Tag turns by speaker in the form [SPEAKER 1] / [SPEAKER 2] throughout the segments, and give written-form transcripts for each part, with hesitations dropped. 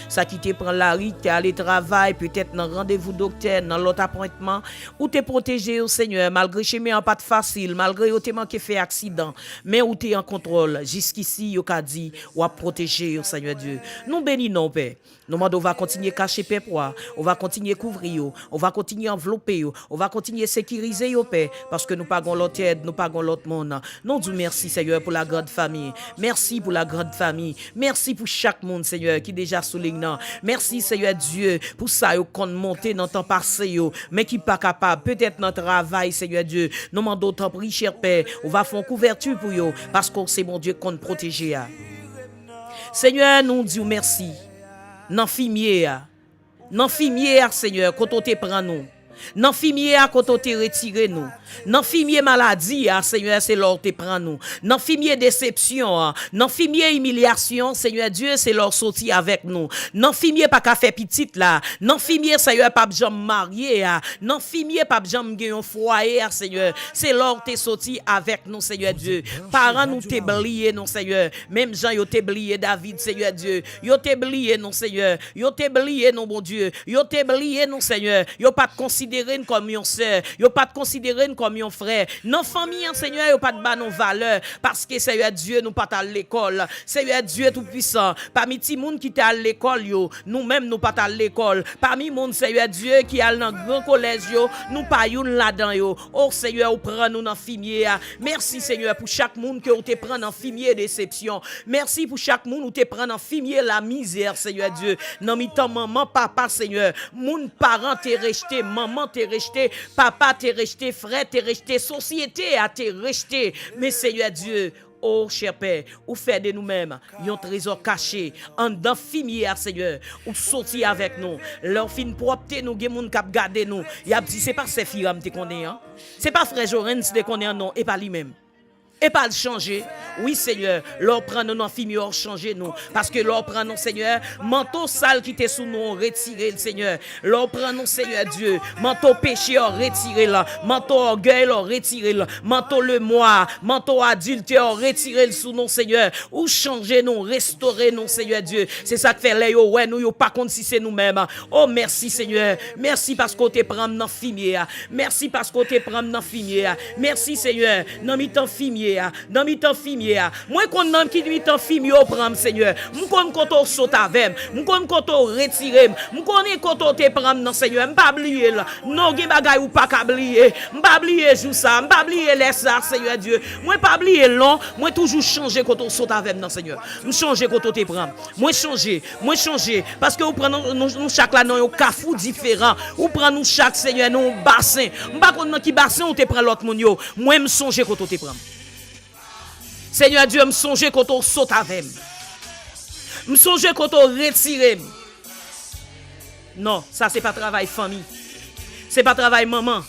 [SPEAKER 1] Ça qui te prend la rue, t'es allé travail, peut-être dans rendez-vous docteur, dans l'autre appointement, ou t'es protégé au Seigneur, malgré chemin en pas de facile, malgré ou t'es manqué fait accident, mais où t'es en contrôle. Jusqu'ici, yo ka dit, ou a protégé au Seigneur Dieu. Nous bénissons, Père. Nous on va continuer à cacher Père, on va continuer à couvrir, on va continuer à envelopper, on va continuer à sécuriser, Père, parce que nous pagons l'autre aide, nous pagons l'autre monde. Nous disons merci, Seigneur, pour la grande famille. Merci pour la grande famille. Merci pour chaque monde, Seigneur, qui déjà souligne. Merci, Seigneur Dieu, pour ça, qu'on monte dans le temps passé, mais qui pas capable. Peut-être notre travail, Seigneur Dieu. Nous demandons tant prix, cher Père. On va faire une couverture pour eux, parce que c'est mon Dieu qu'on protège. Seigneur, nous disons merci. Nan fumier, Seigneur, quand on te prend nous. Nan fumier, quand on te retire nous. Nan fumier maladie, Seigneur, c'est l'or te prend nous. Nan fumier déception, nan fumier humiliation, Seigneur Dieu, c'est l'or sorti avec nous. Nan fumier pas qu'à faire petite là. Nan fumier, Seigneur, pas besoin marier. Nan fumier pas besoin gagner un foyer, Seigneur. C'est l'or te sorti avec nous, Seigneur Dieu. Parents nous te blié, non, Seigneur. Même Jean, yo te blié David, Seigneur Dieu. Yo te blié, non, Seigneur. Yo te blié, non, bon Dieu. Yo te blié, non, Seigneur. Yo pas te considérer comme yon sœur. Yo pas te considérer comme yon frère. Non famille, Seigneur, yo pas de ban nos valeurs. Parce que, Seigneur Dieu, nous pas à l'école. Seigneur Dieu tout-puissant. Parmi ti moun qui à l'école, yo, nous-mêmes, nous pas à l'école. Parmi moun, Seigneur Dieu, qui a dans grand collège, yo, nous pas yon là-dedans, yo. Oh, Seigneur, ou prend nous dans fumier. Merci, Seigneur, pour chaque monde que ou te prend dans fumier déception. Merci pour chaque monde ou te prend dans fumier la misère, Seigneur Dieu. Dans mi-temps, maman, papa, Seigneur. Moun parent t'es rejeté, maman t'es rejeté, papa t'es rejeté, frère t'es rejeté, société a t'es rejeté. Mais Seigneur Dieu, oh, cher Père, ou fait de nous-mêmes un trésor caché en dans fumier, Seigneur, ou sorti avec nous. Leur fin propre, nous, gen moun k'ap gade nous. Y a dit, c'est pas ces filles te connaît, hein? C'est pas frère Joren te connaît, non, et pas lui-même. Et pas le changer. Oui, Seigneur, l'or prend nous dans film, or changer nous. Parce que l'or prend nous, Seigneur, manteau sale qui était sous nous, retirez le Seigneur. L'or prend nous, Seigneur Dieu, manteau péché, retirez le. Manteau orgueil, retirez le. Manteau le moi, manteau adultère, retirez le sous nous, Seigneur. Ou changer nous, restaurer nous, Seigneur Dieu. C'est ça que fait les ouais, nous, yo pas contre si c'est nous-mêmes. Oh, merci, Seigneur. Merci parce qu'on te prend dans fumier. Merci parce qu'on te prend dans fumier. Merci, Seigneur. Dans mi-temps fumier. Dans mi-temps fumier, moi qu'on nan qui mi-temps fumier au prend Seigneur, moi qu'on koto saute avec, moi qu'on koto retirer, moi qu'on koto te prend non Seigneur, m'pa oublier là, non gen bagay ou pas oublier, m'pa oublier jou ça, m'pa oublier laisse ça Seigneur Dieu, moi pas oublier long, moi toujours changer koto saute avec non Seigneur, me changer koto te prend, moi changer parce que ou prend nous chaque là non un cafou différent, ou prend nous chaque Seigneur non bassin, m'pa qu'on qui bassin ou te prend l'autre moun yo, moi me changer koto te prend. Seigneur Dieu, me songe quand on saute avec. Me songe quand on retire. Non, ça c'est pas travail famille. C'est pas travail maman.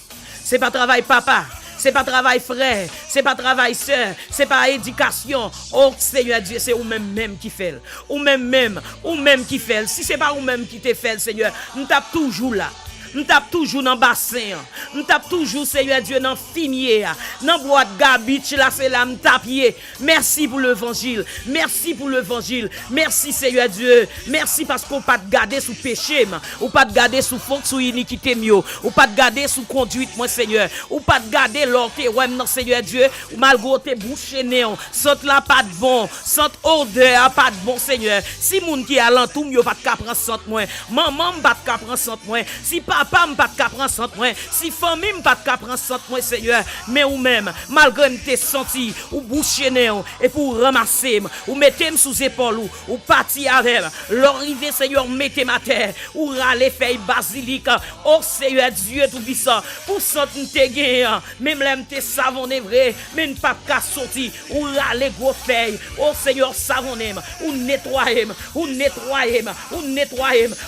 [SPEAKER 1] C'est pas travail papa. C'est pas travail frère, c'est pas travail sœur, c'est pas éducation. Oh Seigneur Dieu, c'est ou même qui fait. Ou même qui fait. Si c'est pas ou même qui te fait, Seigneur, nous tape toujours là. Nous tape toujours dans bassin. Nous tape toujours, Seigneur Dieu, dans fumier. Dans boîte garbage, là, c'est là, nous tapier. Merci pour l'évangile. Merci pour l'évangile. Merci, Seigneur Dieu. Merci parce qu'on pas te garder sous péché, ou pas te garder sous faute, sous iniquité, ou pas te garder sous conduite, moi, Seigneur. Ou pas te garder l'orte, ouais, non, Seigneur Dieu. Ou malgré tes bouches néon. Sente là, pas de bon. Sente odeur, pas de bon, Seigneur. Si moun qui a l'entour, yo pas de prendre sente moins. Maman, pas de prendre sente moins. Si papa m'pas de prendre sente moins, si famille m'pas de prendre sente moins Seigneur, mais ou même malgré m'te senti ou boucher néon et pour ramasser ou mettez sous épaule ou partir avec l'arrivée Seigneur mettez ma terre ou râler feuille basilic oh Seigneur Dieu tout puissant pour sente m'te gain même là m'te savonné vrai mais pas qu'à sortir ou râler gros feuille oh Seigneur savonné ou nettoyer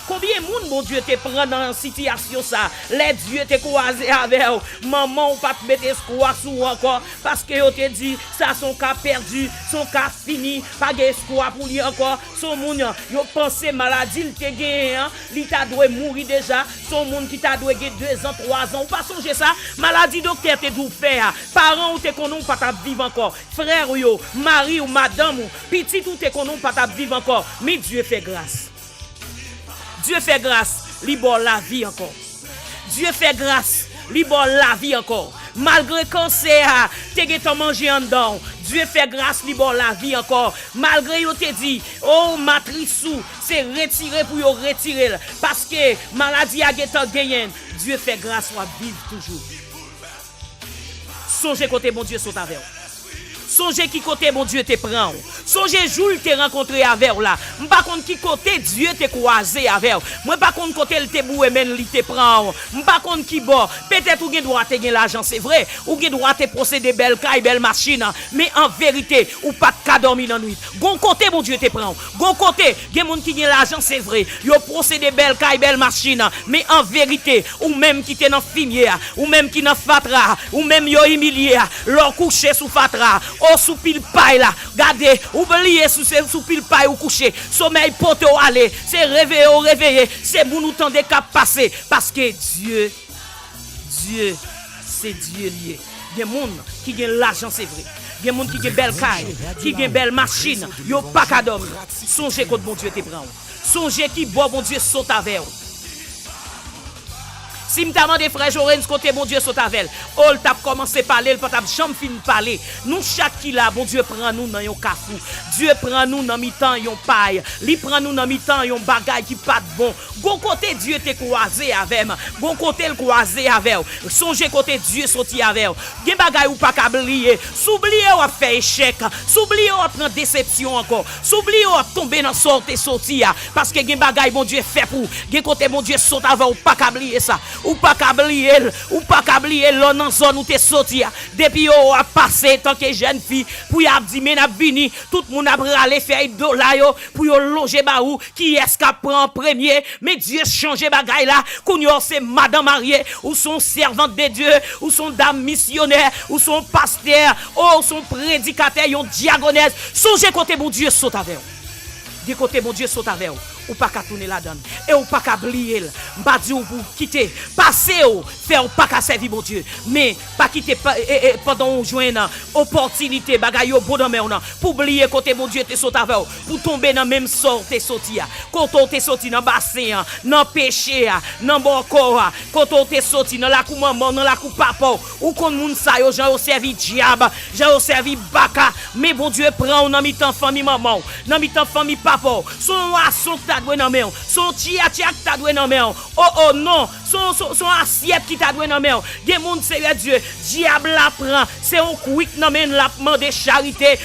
[SPEAKER 1] combien monde mon Dieu te prend dans situation ça, les dieux te croisé avec maman ou pas te mettre espoir sous encore parce que yo te dit ça son cas perdu, son cas fini, pas espoir pour lui encore, son moun yo pensé maladie il te gagné, il t'a doit mourir déjà, son moun qui t'a doit 2 ans, 3 ans, ou pas songer ça, maladie docteur te dou faire, parents ou te konon pas t'a vivre encore, frère yo, mari ou madame ou petit ou te konon pas t'a vivre encore, mais Dieu fait grâce. Dieu fait grâce, li bon la vie encore. Dieu fait grâce, li bon la vie encore. Malgré cancer, te getan manger en dedans. Dieu fait grâce, li bon la vie encore. Malgré yo te dit, oh matrisou, c'est retiré pour yo retirer. Parce que maladie a getan gagné. Dieu fait grâce, soit vivre toujours. Songez côté mon Dieu saute avec. Songez qui côté mon Dieu te prend. Songez jour te rencontré avec là. M'pas contre qui côté Dieu te croisé avec. Moi pas contre côté il te boué men li te prend. M'pas contre qui bon. Peut-être ou gen droit te gen l'argent c'est vrai. Ou gen droit te posséder belle caille belle machine mais en vérité ou pas ka dormir dans nuit. Gon côté mon Dieu te prend. Gon côté gen moun qui gen l'argent c'est vrai. Yo posséder belle caille belle machine mais en vérité ou même qui te dans fumier ou même qui dans fatra ou même yo humilié leur coucher sous fatra. Oh sous pile paille là, regardez, oubliez sous pile paille ou coucher, sommeil pote ou aller, c'est réveiller, c'est pour nous tendre cap passer parce que Dieu c'est Dieu lié. Il y a des gens qui ont l'argent c'est vrai. Il y a des gens qui ont belle caille, qui ont belle machine, yo pas qu'à dormir. Songez quand bon Dieu te prend. Songez qui bon Dieu saute avec vous. Si m'ta demandé frère Jorens côté bon Dieu saute avec. Oh t'a commencé à parler, le pas t'a jamais fini parler. Nous chaque qui là bon Dieu prend nous dans yon kafou. Dieu prend nous dans mi-temps yon paille. Li prend nous dans mi-temps yon bagay qui pas bon. Bon côté Dieu te croisé avec. Bon côté le croisé avec. Songez côté Dieu sorti avec. Gen bagay ou pas oublier. S'oublier ou faire échec. S'oublier ou prendre déception encore. S'oublier ou tomber dans sorti parce que gen bagay bon Dieu fait pour. Gen côté bon Dieu saute avec ou pas oublier ça. Ou pas oublier l'on dans zone où t'es sorti depuis on a passé tant que jeune fille pour y a dit mais n'a vini tout monde a râler faire dollar yo pour yo loger ba ou qui est-ce qu'a prend premier mais Dieu changer bagaille là qu'on c'est madame mariée ou son servante de Dieu ou son dame missionnaire ou son pasteur ou son prédicateur yon diagonesse songez côté bon Dieu saute avec de côté bon Dieu saute avec ou pas qu'à tourner la donne et ou pas qu'à oublier m'pa di ou pour quitter passer ou faire ou pas qu'à servir mon Dieu mais pas quitter pendant on joindre opportunité bagay yo bon dans mer pour oublier côté mon Dieu te saute avec pour tomber dans même sort te sorti quand on te sorti dans bassin dans péché dans bon corps quand on te sorti dans la cou maman dans la cou papa ou kon moun sa yo jan yo servi diable jan yo servi baka mais bon Dieu prend dans mi-temps famille maman dans mi-temps famille papa son t'a doué dans main son tia t'a doué dans main oh non son assiette qui t'a doué dans main des monde c'est Dieu diable la prend c'est un quick dans main la demander charité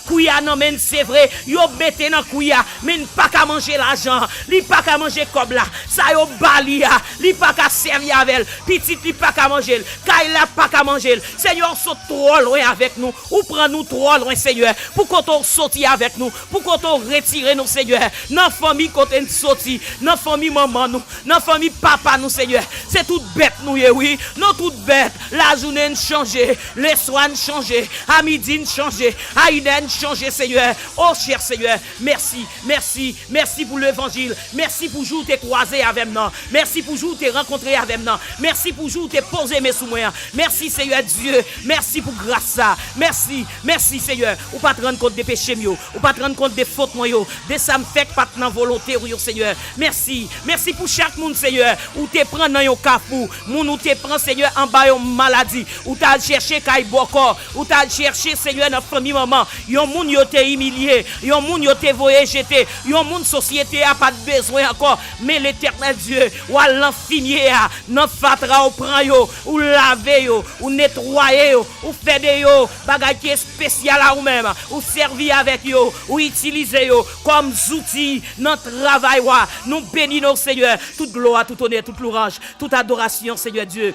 [SPEAKER 1] couilla dans main c'est vrai yo mette dans couilla mais pas qu'à manger l'argent li pas qu'à manger comme là ça yo balia li pas qu'à servir avec petit li pas qu'à manger kay la pas qu'à manger Seigneur saute trop loin avec nous ou prend nous trop loin Seigneur pour qu'on sorti avec nous pour qu'on retire nous Seigneur dans famille côté sorti dans famille maman nous dans famille papa nous Seigneur c'est toute bête nous oui non toute bête la journée changer les soins changer à midi changer à une changer Seigneur oh cher Seigneur merci pour l'évangile merci pour jour t'es croisé avec moi merci pour jour t'es rencontré avec moi merci pour jour t'es posé mes sous moi merci Seigneur Dieu merci pour grâce ça merci Seigneur ou pas te rendre compte des péchés mieux ou pas te rendre compte des fautes moi de ça me fait pas dans volonté ou Seigneur merci pour chaque monde Seigneur ou te prend dans yon kafou moun ou te prend Seigneur en bas yon maladie ou t'a cherché kay boko ou t'a cherché Seigneur dans famille maman yon moun yo te humilié yon moun yo te voyé jeter yon moun société a pas de besoin encore mais l'Éternel Dieu ou l'infinié nan fatra ou prend yo ou laver yo ou nettoyer yo ou faire de yo bagay qui est spécial à ou même ou servir avec yo ou utiliser yo comme outils dans travail nous bénissons Seigneur toute gloire tout honneur toute louange toute adoration Seigneur Dieu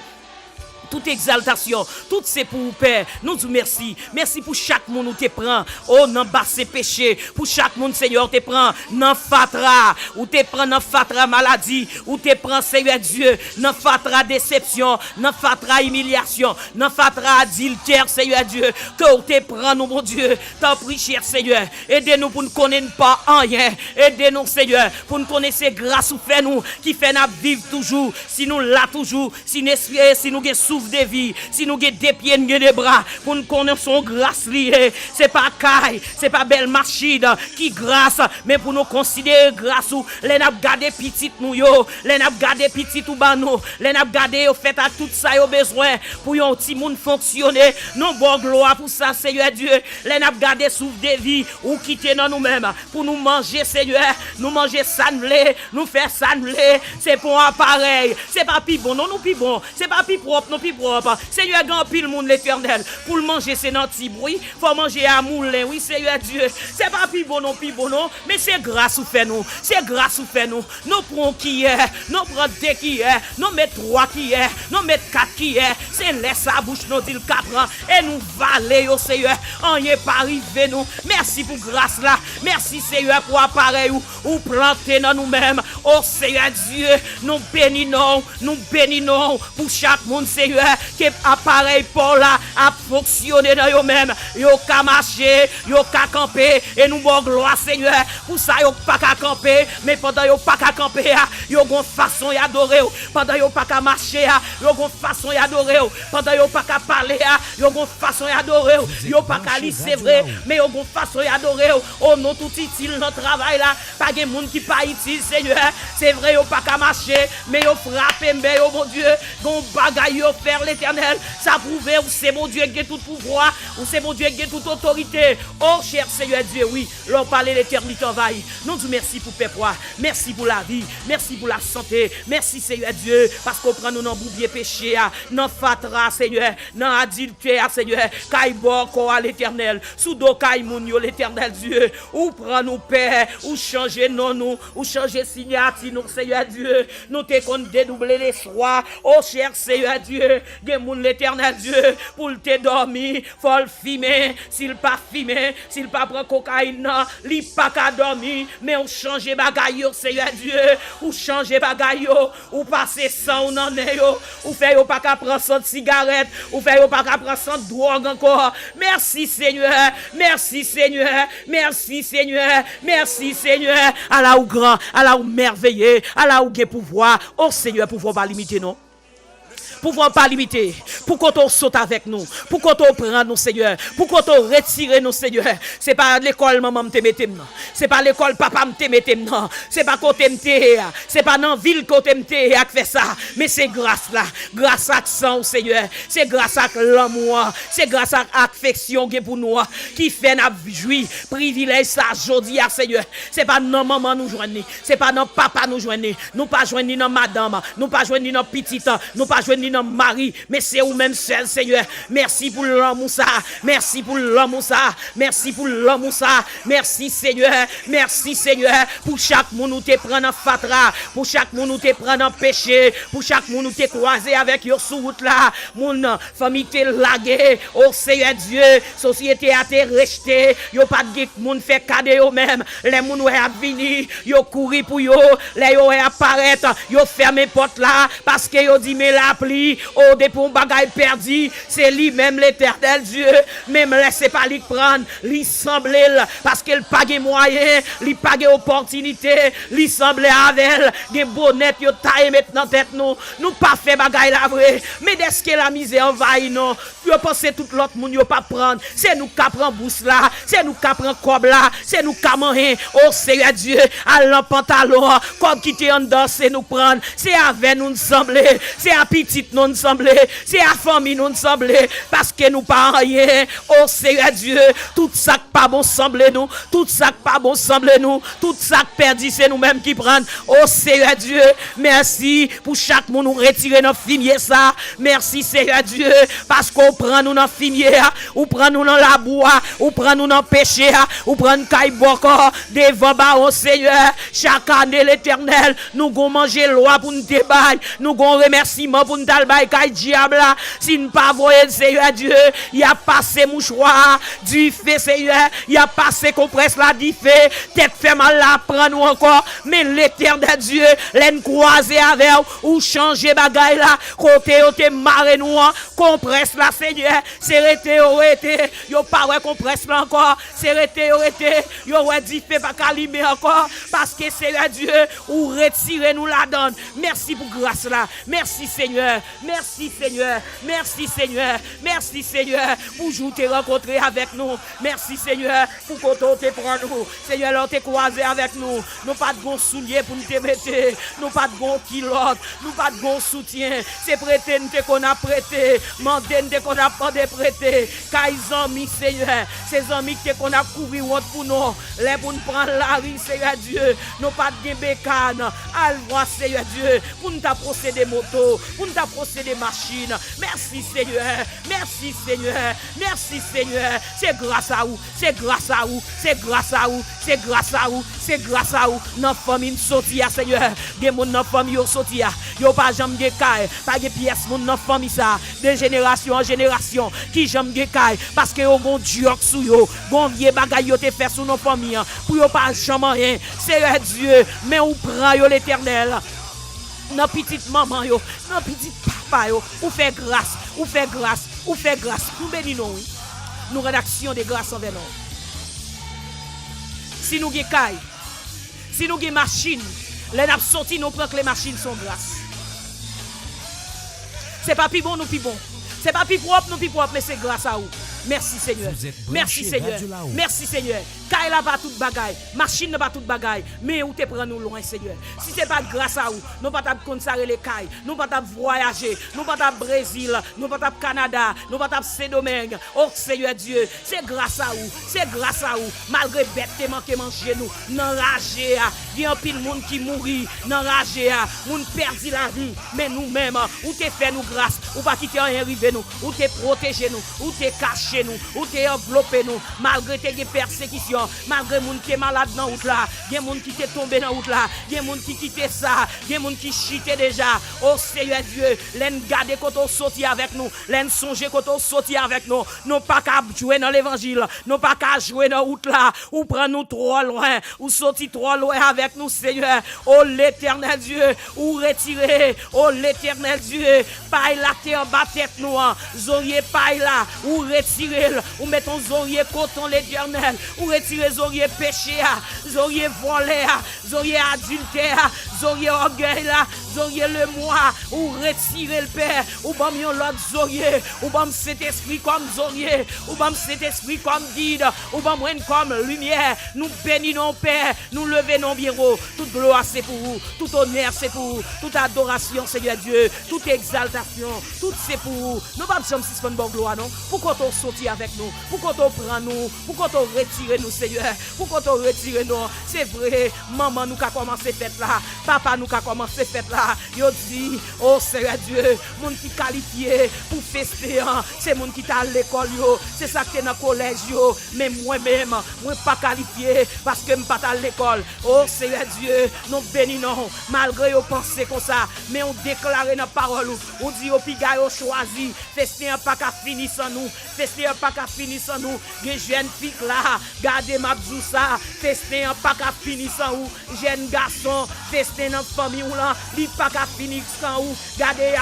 [SPEAKER 1] toute exaltation, tout c'est pour vous, Père. Nous disons merci. Merci pour chaque monde où te prend. Oh, non, bas ses péchés. Pour chaque monde, Seigneur, te prend. Non, fatra. Ou te prend, non, fatra maladie. Ou te prend, Seigneur Dieu. Non, fatra déception. Non, fatra humiliation. Non, fatra adultère, Seigneur Dieu. Que ou te prend, nous, mon Dieu. T'en prie, cher Seigneur. Aidez-nous pour ne connaître pas rien. Aidez-nous, Seigneur, pour nous connaître ces grâces ou fait nous, qui fait nous vivre toujours. Si nous là toujours, si nous sommes souffle de vie, si nous avons des pieds, nous avons des bras, pour nous connaître son grâce liée, c'est pas caille, c'est pas belle machine qui grâce, mais pour nous considérer grâce ou les n'a gardé petite nous yo, les n'a gardé petite ou ban nous, les n'a gardé au fait à tout ça yo besoin pour yon petit monde fonctionner, non bon gloire pour ça Seigneur Dieu, les n'a gardé souffle de vie ou quitter dans nous-mêmes pour nous manger Seigneur, nous manger ça nous faire ça c'est pour un appareil, c'est pas plus bon, non nous plus bon, c'est pas plus propre, non plus propre. Seigneur grand pile monde l'éternel, pour le manger c'est dans petit bruit, faut manger à moulin, oui Seigneur Dieu, c'est pas plus bon non, mais c'est grâce ou fait nous, c'est grâce ou fait nous, nous prenons qui est, nous prenons 2 qui est, nous mettons 3 qui est, nous mettons 4 qui est, c'est laisse sa bouche nous dit 4 ans, et nous valer au Seigneur, on y est pas arrivé nous, merci pour grâce là, merci Seigneur pour appareil ou planter dans nous-mêmes, oh Seigneur Dieu, nous bénissons pour chaque monde Seigneur, qui appareil pour là, à fonctionner dans eux-mêmes, yo ka marcher, yo ka camper, et nous bon gloire Seigneur, pour ça yo pas ka camper, mais pendant yo pas ka camper, yo gon façon d'adorer, pendant yo pas ka marcher, yo gon façon d'adorer, pendant yo pas ka parler, yo gon façon d'adorer, yo pas ka lire c'est vrai, mais yo gon façon d'adorer, oh non tout utile dans travail là, pas de monde qui pas utile Seigneur, c'est vrai yo pas ka marcher, mais yo frapper mais yo mon Dieu, gon bagaille yo faire l'éternel, ça prouve ou c'est mon Dieu qui a tout pouvoir, ou c'est mon Dieu qui a toute autorité. Oh cher Seigneur Dieu, oui, l'on parle l'éternité envahie. Nous disons merci pour peuple, merci pour la vie, merci pour la santé, merci Seigneur Dieu, parce qu'on prend nous dans boubier péché, dans fatra Seigneur, dans adultère Seigneur, kaibor quoi l'éternel, sous do kaimoun yo l'éternel Dieu, ou prend nous père, ou changer non nous, ou changer signature nous Seigneur Dieu, nous te qu'on dédoubler les soirs. Oh cher Seigneur Dieu, gen moun l'éternel Dieu, pour te dormir, faut le fumer, s'il pas fumer, s'il pas prend cocaïne, li pas qu'à dormir, mais on change bagay yo Seigneur Dieu, ou change bagay yo, ou passer sang ou nan yo, ou fait yo pas qu'à prendre sans cigarette, ou fait yo pas qu'à prendre sans drogue encore. Merci Seigneur, merci Seigneur, merci Seigneur, merci Seigneur, à la ou grand, à la ou merveilleux, à la ou gen pouvoir. Oh Seigneur, pouvoir pas limiter non. Pouvoir pas limiter, pour qu'on saute avec nous, pour qu'on prenne nous Seigneur, pour qu'on retire nous Seigneur. C'est pas l'école maman te mette non, c'est pas l'école papa te mette non, c'est pas côté m'te, c'est pas dans ville côté m'te qui fait ça, mais c'est grâce là, grâce à sang Seigneur, c'est grâce à l'amour, c'est grâce à l'affection qui pour nous qui fait n'a jouir privilège ça aujourd'hui à Seigneur. C'est pas non maman nous joindre, c'est pas non papa nous joindre, nous pas joindre non madame, nous pas joindre non petite, nous pas joindre non mari, mais c'est ou même seul Seigneur. Merci pour l'amour ça, merci pour l'amour ça, merci pour l'amour ça, merci Seigneur, merci Seigneur pour chaque monde nous te prend en fatra, pour chaque monde nous te prend en péché, pour chaque monde nous te croisé avec yo sur route là, mon famille te lagué, oh Seigneur Dieu, société a te rejeté, yo pas de monde fait cadeau yo même, les monde a venir, yo courir pour yo, les yo apparaître, yo fermer porte là parce que yo dit mais la pluie au dépôt bagaille perdu, c'est lui-même l'éternel Dieu, même laissez pas lui prendre, lui semble parce qu'il pas de moyens, lui pas de opportunité, lui semble avec des bonnettes yo taille maintenant tête nous pas fait bagaille la vrai, mais est-ce que la misère envahit non, yo penser tout l'autre monde yo pas prendre, c'est nous qui prend bourse là, c'est nous qui prend cob là, c'est nous qui manger, oh Seigneur Dieu, à l'en pantalon, comme qui te en danser nous prendre, c'est avec nous sembler, c'est à petite nous sembler, c'est à famille nous sembler, parce que nous pas rien, oh Seigneur Dieu, tout ça pas bon sembler nous, tout ça pas bon sembler nous, tout ça perdu c'est nous-mêmes qui prendre, oh Seigneur Dieu, merci pour chaque monde nous retirer dans fumier ça, merci Seigneur Dieu, parce qu'on prend nous dans fumier, ou prend nous dans la bois, ou prend nous dans péché, ou prend caille boko devant ba oh Seigneur, chaque année l'éternel, nous gon manger loi pour nous débailler, nous gon remerciement pour nous dalbailler caille diable, si nous pas voyer Seigneur Dieu, il a passé mouchoir du fait Seigneur, il a passé compresse la du fait, tête fait mal là prend nous encore, mais l'éternel Dieu, l'en croiser avec ou changer bagaille là, côté te marre nous, compresse la Seigneur, c'est arrêté, yo pas ouais compresse là encore, c'est arrêté, yo ouais dit fait pas calimer encore, parce que Seigneur Dieu, ou retirer nous la donne. Merci pour grâce là, merci Seigneur, Merci Seigneur. Merci Seigneur. Merci Seigneur pour jour te rencontrer avec nous. Merci Seigneur pour qu'on te prend nous. Seigneur, l'on te croisé avec nous. Nous pas de bon soulier pour nous te mettre. Nous pas de bon kilote. Nous pas de bon soutien. C'est prêter nous qu'on a prêté. Mandé nous qu'on a pas de prêter. Car ils ont mis Seigneur. Ces amis qu'on a couvert pour nous. Les pour nous prendre la rue Seigneur Dieu. Nous pas de bécane. Al voir Seigneur Dieu. Pour nous procéder moto. Pour nous procéder machine. Merci Seigneur. Merci Seigneur. Merci Seigneur. C'est grâce à vous. C'est grâce à vous. C'est grâce à vous. C'est grâce à vous. C'est grâce à vous. Notre famille sorti à Seigneur. Des gens notre famille sorti à. Yo pas jamais de caille. Pas de pièces mon notre famille ça. De génération en génération qui jamais de caille parce que yo gon Dieu sou yo. Gon vieux bagay yo te fait sous nos familles pour yo pas jamais rien. Seigneur Dieu, mais on prend yo l'Éternel. Nos petites maman yo, nos petites papa yo, ou fait grâce, ou fait grâce, ou fait grâce. Nous bénissons. Nous rédaction de grâce envers nous. Si nous avons caille, si nous avons machine, les nappes sorties, nous prenons que les machines sont grâce. C'est pas plus bon, nous plus bon. C'est pas plus propre, nous plus propre, mais c'est grâce à vous. Merci Seigneur. Merci Seigneur. Merci Seigneur. Kaye la pas toute bagaille, machine n'a pas toute bagaille, mais où te prend nous loin Seigneur. Si c'est pas grâce à vous, nous pas t'a consacrer les cailles, nous pas t'a voyager, nous pas t'a Brésil, nous pas t'a Canada, nous pas t'a Saint-Domingue. Oh Seigneur Dieu, c'est grâce à vous, c'est grâce à vous. Malgré bête te manqué manger nous, n'enragé a, il y a un pile monde qui mourit, n'enragé a, moun perdu la vie, mais nous-mêmes, où te fait nous grâce, ou pas quitter rien arriver nous, ou te protéger nous, ou te cacher nous, ou te envelopper nous, malgré tes persécutions. Malgré moun qui est malade dans route là, il y a moun qui est tombé dans route là, il y a moun qui quitte ça, il y a moun qui chite déjà. Oh Seigneur Dieu, l'en garder quand on sorti avec nous, l'en songer quand on sorti avec nous, non pas qu'à jouer dans l'évangile, non pas qu'à jouer dans route là, ou prendre nous trop loin, ou sorti trop loin avec nous Seigneur. Oh l'Éternel Dieu, ou retirer, oh l'Éternel Dieu, paille la terre bas tête nous, zorier paille là, ou retirer, ou mettons zorier coton l'Éternel, ou retirer zorier péché, zorier volé, zorier adultère, zorier orgueil là, zorier le moi, ou retirer le père, ou bam yon l'autre zorier, ou bam cet esprit comme zorier, ou bam cet esprit comme guide, ou bam comme lumière. Nous bénissons Père, nous levons bien haut. Toute gloire c'est pour vous, tout honneur c'est pour vous, toute adoration Seigneur Dieu, toute exaltation, tout c'est pour vous. Nous pas besoin de suspendre bonne gloire non. Pourquoi on sorti avec nous, pourquoi on prend nous, pourquoi on retire nous Seigneur, pourquoi on retire nous. C'est vrai, maman nous a commencé fête là, papa nous a commencé fête là. Yo dit, oh Seigneur Dieu, moun qui qualifié pour fester, c'est moun qui t'a à l'école yo, c'est ça qui est dans le collège yo, mais moi-même, moi pas qualifié parce que je pas à l'école. Oh Seigneur Dieu, nous bénissons, malgré yo penser comme ça, mais on déclare dans la parole, on dit au piga yo choisi, fester pas qu'à finir sans nous, fester pas qu'à finir sans nous, les jeunes filles là, gardez ma bzoussa, fester pas qu'à finir sans vous, jeunes garçons, fester dans famille ou là, li pas qu'à finir sans vous, gardez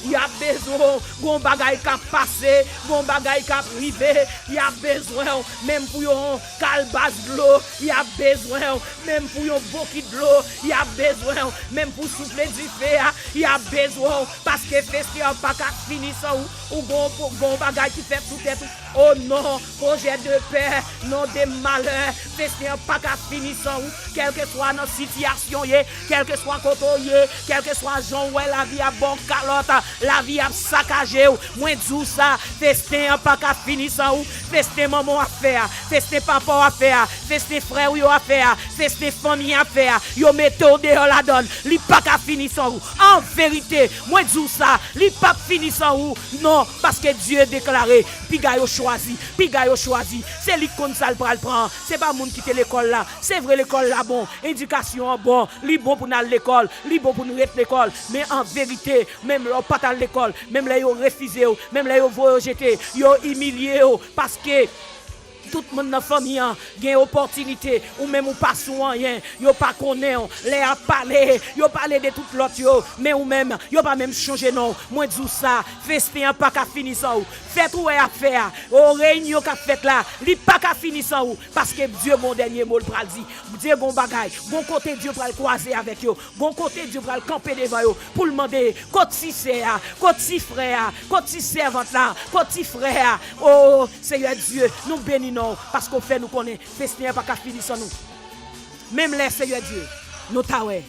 [SPEAKER 1] y a besoin, gon bagay ka passer, gon bagay ka privé, y a besoin, même pour yon calbas de l'eau, y a besoin, même pour yon bouquet de l'eau, y a besoin, même pour souffler du feu, y a besoin, parce que festival pas qu'à finir sans vous, ou gon bagay qui fait sous tête, oh non, projet de paix, non de malheur, festival pas qu'à finir sans vous, quelle que soit notre situation, quel que soit côté, quel que soit Jean, ouais, la vie a bon calotte, la vie a saccagé, moins dou ça, festin pas qu'à finir sans vous, festin maman à faire, festin papa à faire, festin frère yo à faire, festin famille à faire, yo méthode dehors la donne, li pas qu'à finir sans vous. En vérité, moins dou ça, li pas finir sans vous. Non, parce que Dieu a déclaré, piga yo choisi, c'est li comme ça le prend, c'est pas moun qui te l'école là, c'est vrai l'école là bon, éducation bon, li bon pour aller l'école, li bon pour nous être l'école, mais en vérité, même là pas à l'école, même là yo refusé, même là yo voyez jeter, yo humilié parce que tout le monde dans la famille a une opportunité, ou même ou pas sous rien, yo pas connaît, les a parlé, yo parlé de tout l'autre, mais ou même, yo pas même changé non. Moi dis ça, festin pas qu'à finir sans ou. Faites ou à faire, au réunion qu'a fait là, li pas qu'à finir sans ou, parce que Dieu mon dernier mot le pral dit. Dieu bon bagay, bon côté Dieu pral croiser avec yo, bon côté Dieu pral camper devant yo pour le demander côté si c'est, côté si frère, côté si servante là, côté si frère. Oh Seigneur Dieu, nous bénissons parce qu'on fait nous connaît, festin pas qu'à finir sans nous. Même les Seigneur Dieu, nous taoué,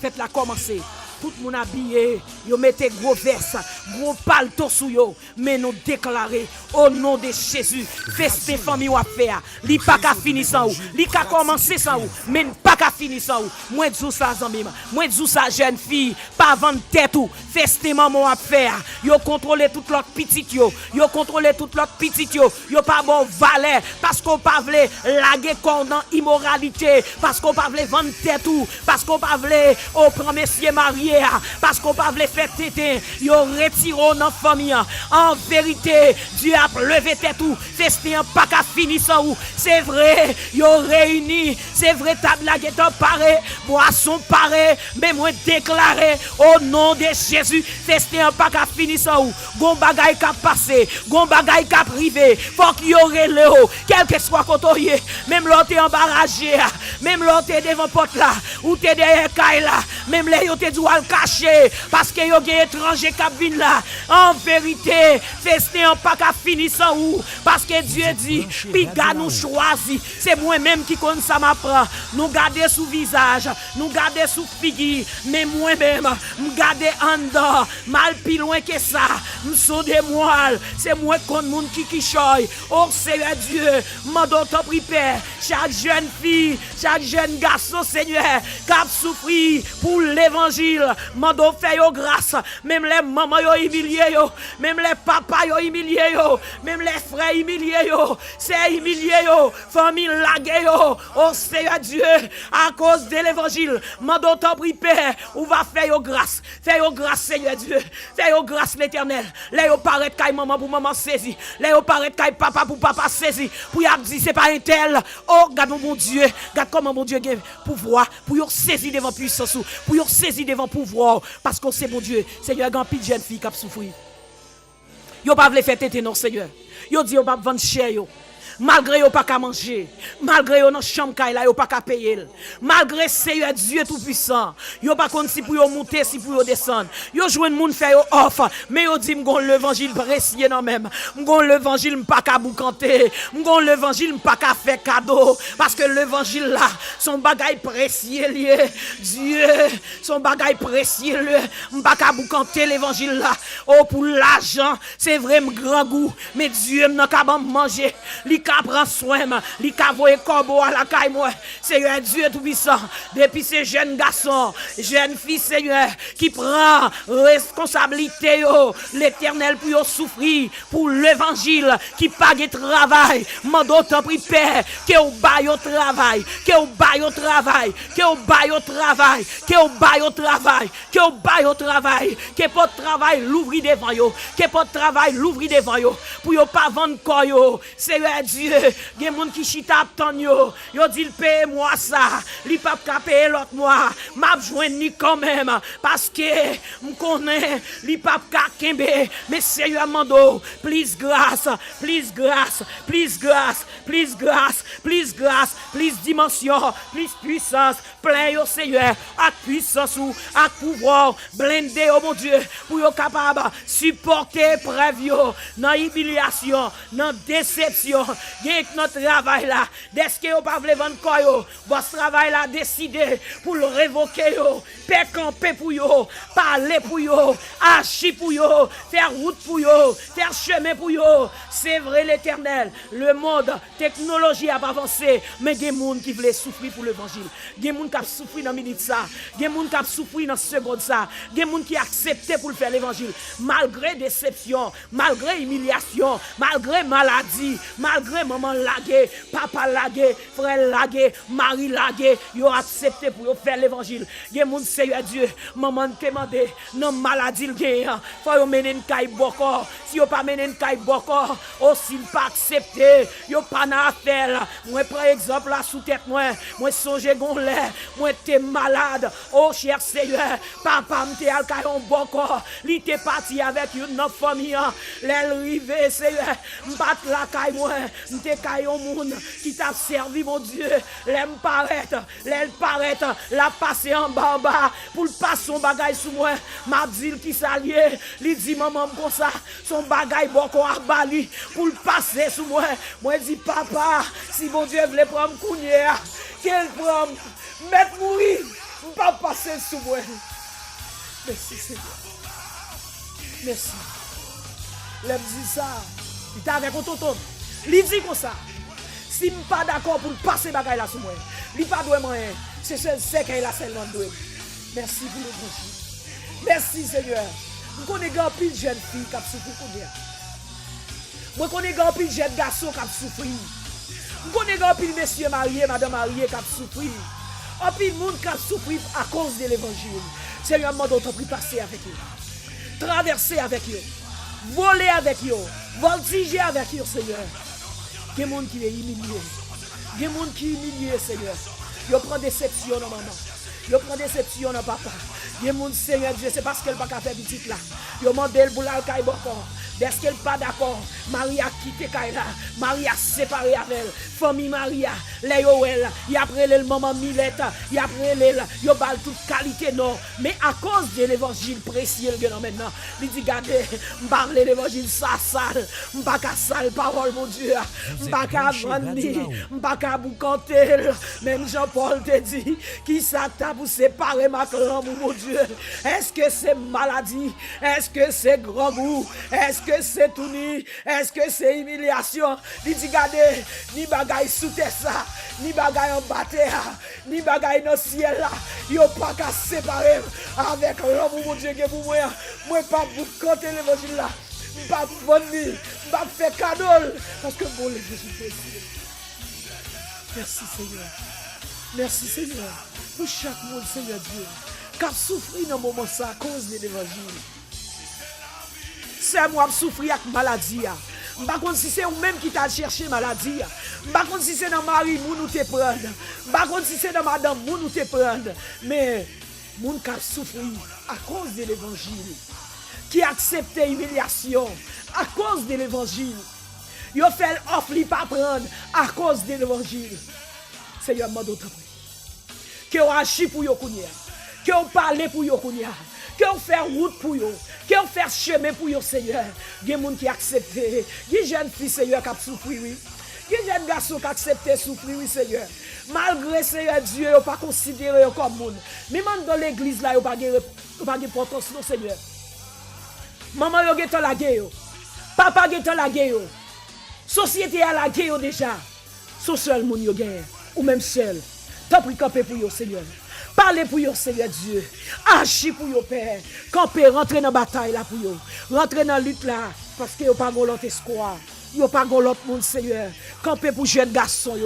[SPEAKER 1] faites-la commencer. Tout le monde habillé, yo mettez gros verse, gros palto sous yo, mais nous déclarer au nom de Jésus, festin famille ou affaire, li pas qu'à finir sans ou, li qu'à commencer sans ou, mais pas qu'à finir sans ou. Moi dis ça zambim, moi dis ça jeune fille, pas vendre tête ou, festin maman affaire, yo contrôler toute l'autre petite yo contrôler toute l'autre petite yo pas bon valet parce qu'on pas veut laguer corps dans immoralité, parce qu'on pas veut vendre tête ou, parce qu'on pas veut au prendre messieurs marié, parce qu'on pas veut faire tété, yo retiré dans famille. En vérité, Dieu a levé tête ou, festin pas qu'à finir sans ou. C'est vrai, yo réuni, c'est vrai table la guette paré, boisson paré, mais moi déclaré au nom de Jésus, festin pas qu'à finir sans ou. Gon bagay qu'a passé, gon bagay qu'a privé, faut qu'il y aurait le haut, quel que soit côté, même l'autre embarrassé, même l'autre devant porte là, ou t'es derrière caille là, même les yo te dû le cacher parce que yo gen étranger qui vinn là. En vérité, festin pas qu'à finir sans ou, parce que Dieu dit, piga nous choisi, c'est moi-même qui connais ça m'apprend. Nous garder sous visage, nous garder sous figure, mais moi-même, me garder en dedans, mal plus loin que ça. Nous sommes des moelles, c'est moi qu'on monde qui choy. Oh Seigneur Dieu, m'en t'en prie Père, chaque jeune fille, chaque jeune garçon Seigneur, qui a souffert pour l'évangile, m'en fait yo grâce, même les mamans yo humilié yo, même les papas yo humilié yo, même les frères humilié yo, c'est humilié yo, famille lagué yo. Oh Seigneur Dieu, à cause de l'évangile, m'en t'en prie Père, ou va faire yo grâce Seigneur Dieu, fais yo grâce l'Éternel. Là yo paraît kay maman pour maman saisi, là yo paraît kay papa pour papa saisi, pour y a dit c'est pas un tel. Oh regarde mon Dieu, regarde comment mon Dieu gagne pouvoir pour yo saisir devant puissance, pour yo saisir devant pouvoir, parce que c'est mon Dieu. Seigneur, grand pile jeune fille qui a souffert. Yo pas vle faire tété non Seigneur. Yo dit yo pas vendre cher yo. Malgré yo pas qu'à manger, malgré yo dans chambre kay là yo pas qu'à payer, malgré Seigneur Dieu tout puissant, yo pas konn si pour yo monter si pour yo descendre, yo joine moun faire yo offre, mais yo dit m'gon l'évangile précieux non même, m'gon l'évangile m'pas qu'à boucanter, m'gon l'évangile m'pas qu'à faire cadeau, parce que l'évangile là son bagage précieux lié, Dieu son bagage précieux lié, m'pas qu'à boucanter l'évangile là. Oh pour l'argent, c'est vrai m'grand goût, mais Dieu m'nan ka ban manger. Ka prend soin, li ka voye corbeau à la caille moi. Seigneur Dieu tout puissant, depuis ces jeunes garçons, jeunes filles Seigneur qui prend responsabilité l'Éternel pour souffrir pour l'évangile qui pas de travail. Mando t'en prie Père que au bail au travail, que au bail au travail, que au bail au travail, que au bail au travail, que au bail au travail, que pour travail l'ouvrir devant yo, que pour travail l'ouvrir devant yo pour yo pas vendre corps yo. Seigneur Dieu, gen moun qui chita tan yo dit paye moi ça, li pa ka payer l'autre mois, m'a joindre ni quand même parce que m'connais li pa ka kembe, mais Seigneur mando, please grâce, please grâce, please grâce, please grâce, please grâce, please dimension, please puissance, plein yo Seigneur, ak puissance ou ak pouvoir, blindé oh mon Dieu, pour yo capable supporter preuve yo dans humiliation, dans déception. Gen notre travail là, est-ce que vous pas voulez vendre quoi yo, votre travail là décidé pour le révoquer yo, faire camper pour yo, parler pour yo, agir pour yo, faire route pour yo, faire chemin pour yo. C'est vrai l'Éternel, le monde technologie a avancé, mais gen moun qui veulent souffrir pour l'évangile. Gen moun qui a souffert dans minute ça, gen moun qui a souffert dans seconde ça, gen moun qui accepté pour faire l'évangile malgré déception, malgré humiliation, malgré maladie, malgré maman lagué, papa lagué, frère lagué, mari lagué, yo accepté pour faire l'évangile. Gen moun Seigneur Dieu, maman te demandé non maladie le gen, faut yo menen kay boko, si yo pas menen kay boko, aussi pas accepté, yo pas na affaire. Moi par exemple là sous tête moi songe gon lait, moi t'es malade. Oh cher Seigneur, papa m'te al kayon boko, li te parti avec une famille, l'elle rivé Seigneur, m'bat la kay moi, m'te kayon moun qui t'a servi mon Dieu, l'aime paraître, la passer en bas pour passer son bagage sous moi, m'a dit qui s'allié, li dit maman comme ça, son bagage boko a bali pour passer sous moi. Moi dit papa, si mon Dieu voulait prendre kounye, qu'elle prend, mettre mourir, pas passer sous moi. Merci Seigneur. Merci. L'aime dit ça, il t'a avec un tonton. Il dit comme ça. Si je ne suis pas d'accord pour passer bagay là sous moi, il n'y a pas de moyen. C'est qu'il a seulement doué. Merci pour le bon. Merci Seigneur. Je connais grand pile de jeunes filles qui ont souffert. Je connais grand pile de jeunes garçons qui ont souffert. Je connais grand pile de messieurs mariés, madame mariés qui ont souffert. En pile de monde qui a souffert à cause de l'évangile. Seigneur, je demande de passer avec eux. Traverser avec eux. Voler avec eux. Voltiger avec eux, Seigneur. Il y a des gens qui sont humiliés. Il y a des gens qui sont humiliés, Seigneur. Ils prennent déception dans maman. Ils prennent déception dans papa. Il y a des gens, Seigneur Dieu, c'est parce qu'elle n'a pas fait petite là. Ils demandent le boulot à Kaiboko. Est-ce qu'elle n'est pas d'accord? Marie a quitté Kaila. Marie a séparé avec elle. Famille Maria, les Yoel, il a pris le maman Milette, il a pris le, il a bal toute qualité non. Mais à cause de l'évangile précieux que nous maintenant, il dit regardez, m'parle l'évangile ça sale, m'pas sale parole mon Dieu, m'pas vendre, m'pas boucanter. Même Jean-Paul te dit qui ça t'a pour séparer ma clan mon Dieu. Est-ce que c'est maladie? Est-ce que c'est grand goût? Est-ce que c'est tout ni? Est-ce que c'est humiliation? Il dit regardez, ni bagay sous terre ça, ni bagay en bataire, ni bagay dans ciel là, yo pas qu'à séparer avec l'homme mon Dieu que pour moi, moi pas pour compter l'évangile là, pas vendre, pas faire cadeau parce que bon l'évangile. Merci Seigneur. Merci Seigneur pour chaque monde Seigneur Dieu qui a souffert dans moment ça à cause de l'évangile. C'est moi qui souffre avec maladie. Par contre, si c'est vous-même qui t'a cherché maladie, par contre, si c'est dans mari, vous nous te prendre, par contre, si c'est dans madame, vous nous te prendre, mais moun qui a souffert à cause de l'évangile, qui a accepté l'humiliation à cause de l'évangile, il a fait l'offre, il pas prendre à cause de l'évangile. Seigneur, m'a d'autre que vous agissez pour vous, que vous parlez pour vous, que vous faites route pour vous, que vous faites chemin pour vous, Seigneur. Il y a des gens qui acceptent, il y a des jeunes filles, Seigneur, qui ont souffert, oui. Il y a des jeunes garçons qui acceptent souffrir, oui, Seigneur. Malgré, Seigneur Dieu, ils ne pas considéré comme monde. Même dans l'église, là, ils n'ont pas d'importance, non, Seigneur. Maman, ils ont la guerre. Papa, ils ont la guerre. Société a la guerre déjà. Son seul monde, ils ont ou même seul. T'as pris camper pour vous, Seigneur. Parlez pour vous, Seigneur Dieu. Agis pour vous, Père. Camper, rentrer dans la bataille là pour vous. Rentrer dans la lutte là. Parce que vous n'avez pas l'autre espoir. Vous n'avez pas l'autre monde, Seigneur. Camper pour jeunes garçons.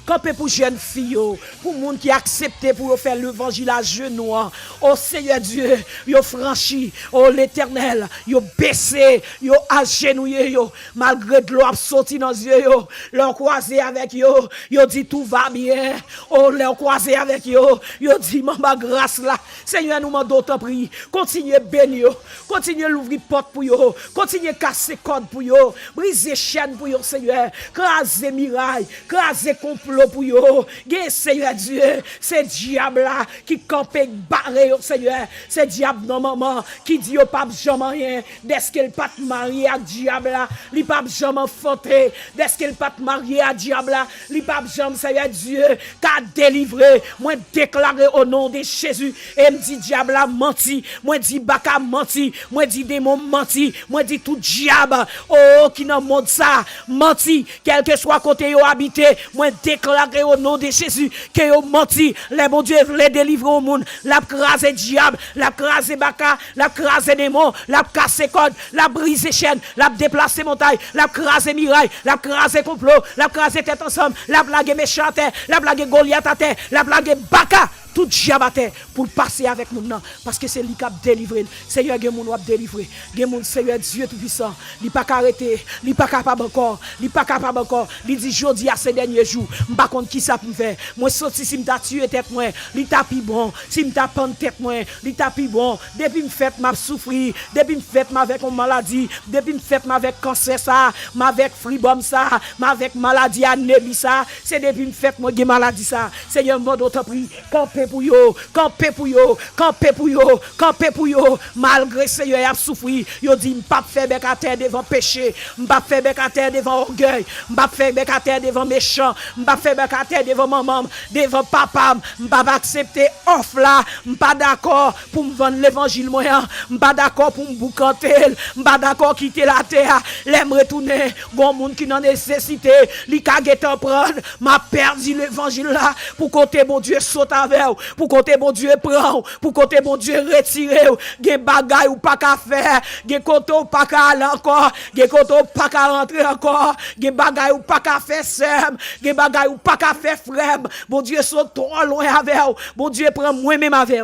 [SPEAKER 1] Camper pour jeunes filles. Pour les gens qui acceptent pour faire l'évangile à genoux. Oh Seigneur Dieu. Vous franchi. Oh l'Éternel. Vous baissé. Vous agenouillé. Malgré de l'eau sorti dans les yeux. Vous croisé avec vous. Vous dit tout va bien. Oh vous croisé avec vous. Vous dit maman grâce là. Seigneur nous demandons d'autres prix. Continuez bénir. Continuez l'ouvrir porte pour vous. Continuez casser code pour vous. Briser chaîne pour vous, Seigneur. Craser miraille, craser complot pour vous. Seigneur Dieu, c'est diable là qui campe barré, Seigneur. C'est diable non maman qui dit au pape jamais rien. Dès qu'elle pas marié à diable là, li pape jamais fanté. Dès qu'elle pas marié à diable là, li pape jamais, Seigneur Dieu, qu'a délivré. Moi déclaré au nom de Jésus et me dit diable là menti. Moi dit baka menti. Moi dit démon menti. Moi dit tout diable oh qui dans monde ça ka menti, quel que soit côté yo habité, moi déclarer au nom de Jésus que yo menti, les bon Dieu les délivrer au monde, la craser diable, la craser baka, la craser démon, la casser code, la briser chaîne, la déplacer montagne, la craser miraille, la craser complot, la craser tête ensemble, la blague méchant, la blague Goliath à terre, la blague baka. Tout diable pour passer avec nous parce que c'est lui qui a délivré. Seigneur, il y a mon délivré. Il y a mon Seigneur Dieu tout puissant. Il n'est pas arrêté, il n'est pas capable encore. Il n'est pas capable encore. Il dit jodi à ces derniers jours, je ne sais pas qui ça peut faire. Moi sorti si m'ta tué tête moi, il t'a pi bon. Si m'ta pendre tête moi, il t'a pi bon. Depuis me fait m'a souffrir, depuis me fait avec une maladie, depuis me fait avec cancer ça, avec fribom ça, avec maladie anémie ça, c'est depuis me fait moi des maladie ça. Seigneur, moi d'autres prie, campez pour yo, campez pour yo, campez pour yo, campez pour yo. Malgré Seigneur a souffrir, yo dit m'pas faire bec à terre devant péché, m'pas faire bec à terre devant orgueil, m'pas faire bec à terre devant méchant, m'pas faire bec à terre devant maman, devant papa, m'pas accepter offre là, m'pas d'accord pour me vendre l'évangile moyen, m'pas d'accord pour me boucanter, m'pas d'accord quitter la terre, l'aime retourner, bon monde qui n'en nécessité, li ka getan prendre, m'a perdu l'évangile là pour côté bon Dieu saute avec, pour côté bon Dieu prend, pour côté bon Dieu retirer, gen bagay ou pas qu'à faire, gen côté ou pas qu'à aller encore, gen côté ou pas qu'à rentrer encore, gen bagay ou pas qu'à faire sem, gen bagay ou pas qu'à faire frère, bon Dieu saute trop loin avec, bon Dieu prend moi même avec.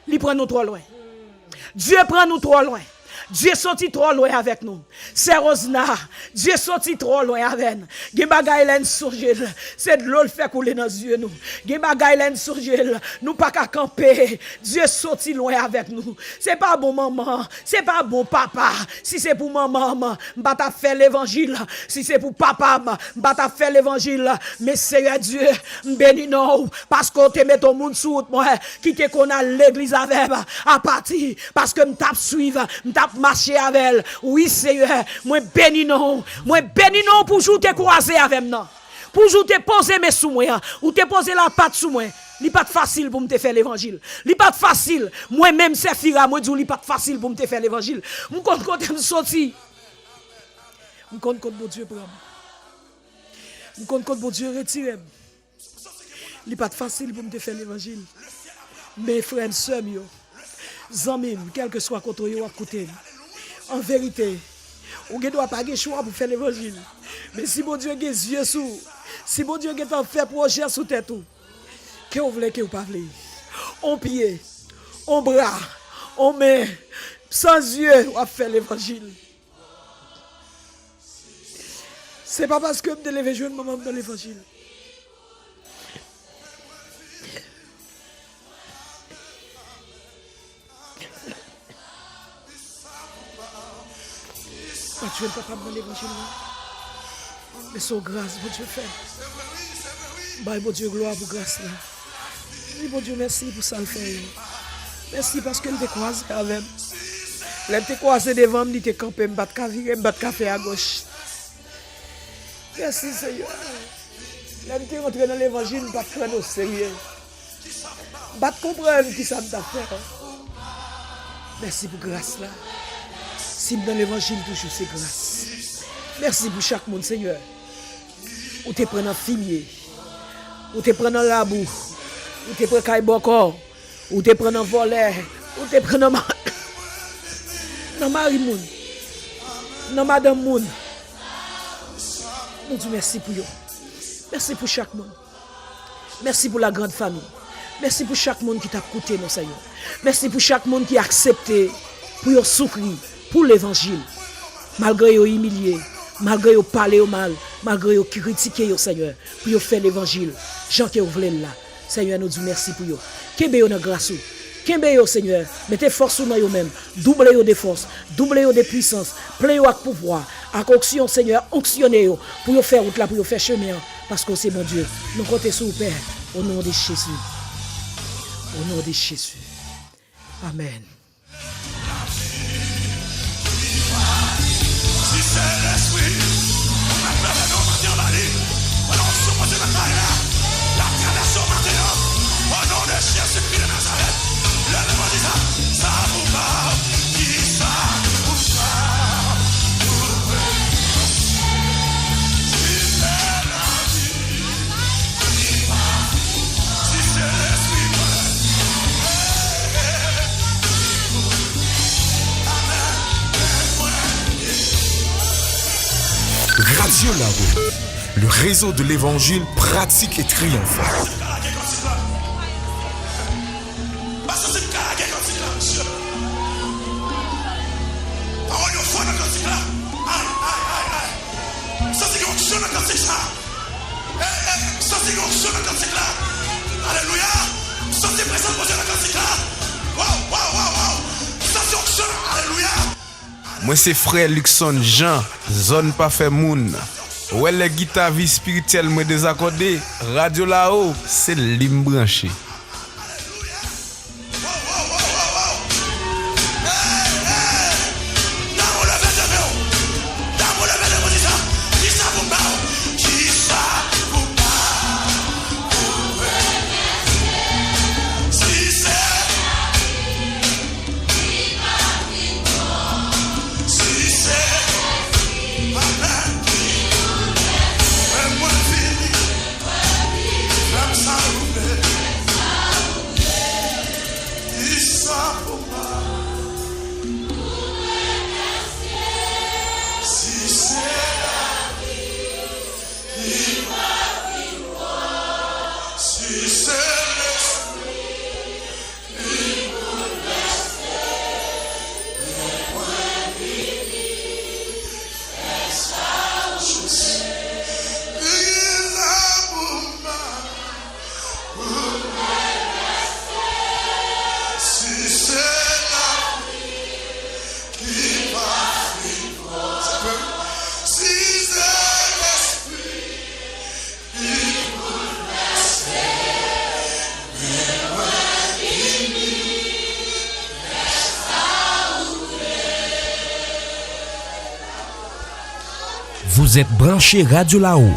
[SPEAKER 1] Il prend nous trop loin. Dieu prend nous trop loin. Dieu sorti trop loin avec nous. C'est Rosna. Dieu sorti trop loin avec nous. Gen bagay len surgel. C'est de l'eau le fait couler dans les yeux nous. Gen bagay len surgel. Nous pas qu'à camper. Dieu sorti loin avec nous. C'est pas bon maman. C'est pas bon papa. Si c'est pour maman, m'pa ta faire l'évangile. Si c'est pour papa, m'pa ta faire l'évangile. Mais Seigneur Dieu, bénis nous parce qu'on te met ton monde sous moi qui te connaît l'église avec à partir parce que m'tap suivre, m'tap marcher avec elle. Oui, Seigneur, moi bénis nous pour jouer te croiser avec moi. Pour jouer te poser mes sous moi, ou te poser la patte sous moi. Li pas facile pour me te faire l'évangile. Li pas facile. Moi même c'est fira moi dis li pas facile pour me te faire l'évangile. Mon compte côté me sorti. Mon compte bon Dieu prend. Mon compte bon Dieu retire. Li pas facile pour me te faire l'évangile. Mes frères et sœurs yo. Zamim, quel que soit côté yo à côté. En vérité, on ne doit pas choix pour faire l'évangile. Mais si bon Dieu a des yeux sous, si bon Dieu a fait projet sous tête tout, que vous voulez que vous pas voulez. On pied, on bras, on main, sans yeux, on va faire l'évangile. C'est pas parce que je me lever jeune maman dans l'évangile. Tu es pas capable de l'évangile. Mais son grâce, bon Dieu fait. Bye, bon Dieu, gloire pour grâce là. Dis, bon Dieu, merci pour ça le faire. Merci parce que je croisé avec. Je t'ai croisé devant, je t'ai campé, je t'ai café à gauche. Merci Seigneur. Je t'ai rentré dans l'évangile, je ne pas prendre au sérieux. Je ne comprendre qui ça m'a fait. Merci pour grâce là. Si dans l'évangile toujours c'est grâce. Merci pour chaque monde, Seigneur. Ou te prend en fumier, ou te prend en labou, ou te prend caille bokor, ou te prend en volet, ou te prend en mari moun, dans madame moun. Mon Dieu, merci pour eux. Merci pour chaque monde. Merci pour la grande famille. Merci pour chaque monde qui t'a écouté, mon Seigneur. Merci pour chaque monde qui a accepté pour souffrir. Pour l'évangile, malgré yo humilié, malgré yo parler au mal, malgré yo critiquer yo Seigneur, pour yo faire l'évangile, Jean que vous voulez là. Seigneur, nous disons merci pour yo. Kembe yo dans grâce. Kembe yo Seigneur, mettez force dans yo même, doublez yo de force, doublez yo de puissance, plein yo avec pouvoir, avec onction Seigneur, onctionnez yo pour yo faire route là, pour yo faire chemin parce que c'est mon Dieu. Nous comptons sur vous Père au nom de Jésus. Au nom de Jésus. Amen.
[SPEAKER 2] C'est l'esprit, on appelle le nom Martin Bali, alors sur moi de la traversation maintenant, au nom de Jésus-Christ de Nazareth, le nom de ça vous parle, qui ça vous parle,
[SPEAKER 3] Radio là-haut, le réseau de l'évangile pratique et triomphant.
[SPEAKER 2] Alléluia. Ça c'est présent pour Dieu la cantique là. Alléluia.
[SPEAKER 4] Moi c'est frère Luxon Jean, zone pas fait moun. Ouais les guitares vie spirituelle moi désaccordé, radio là-haut, c'est lim branché.
[SPEAKER 5] Vous êtes branché Radio là-haut.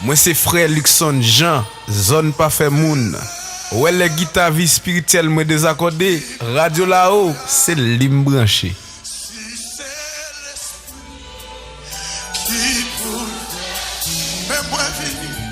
[SPEAKER 4] Moi c'est frère Luxon Jean, zone pas fait moun. Ouais les guitares vie spirituelle moi désaccordé, radio là-haut, c'est lim branché.
[SPEAKER 2] Mais moi venu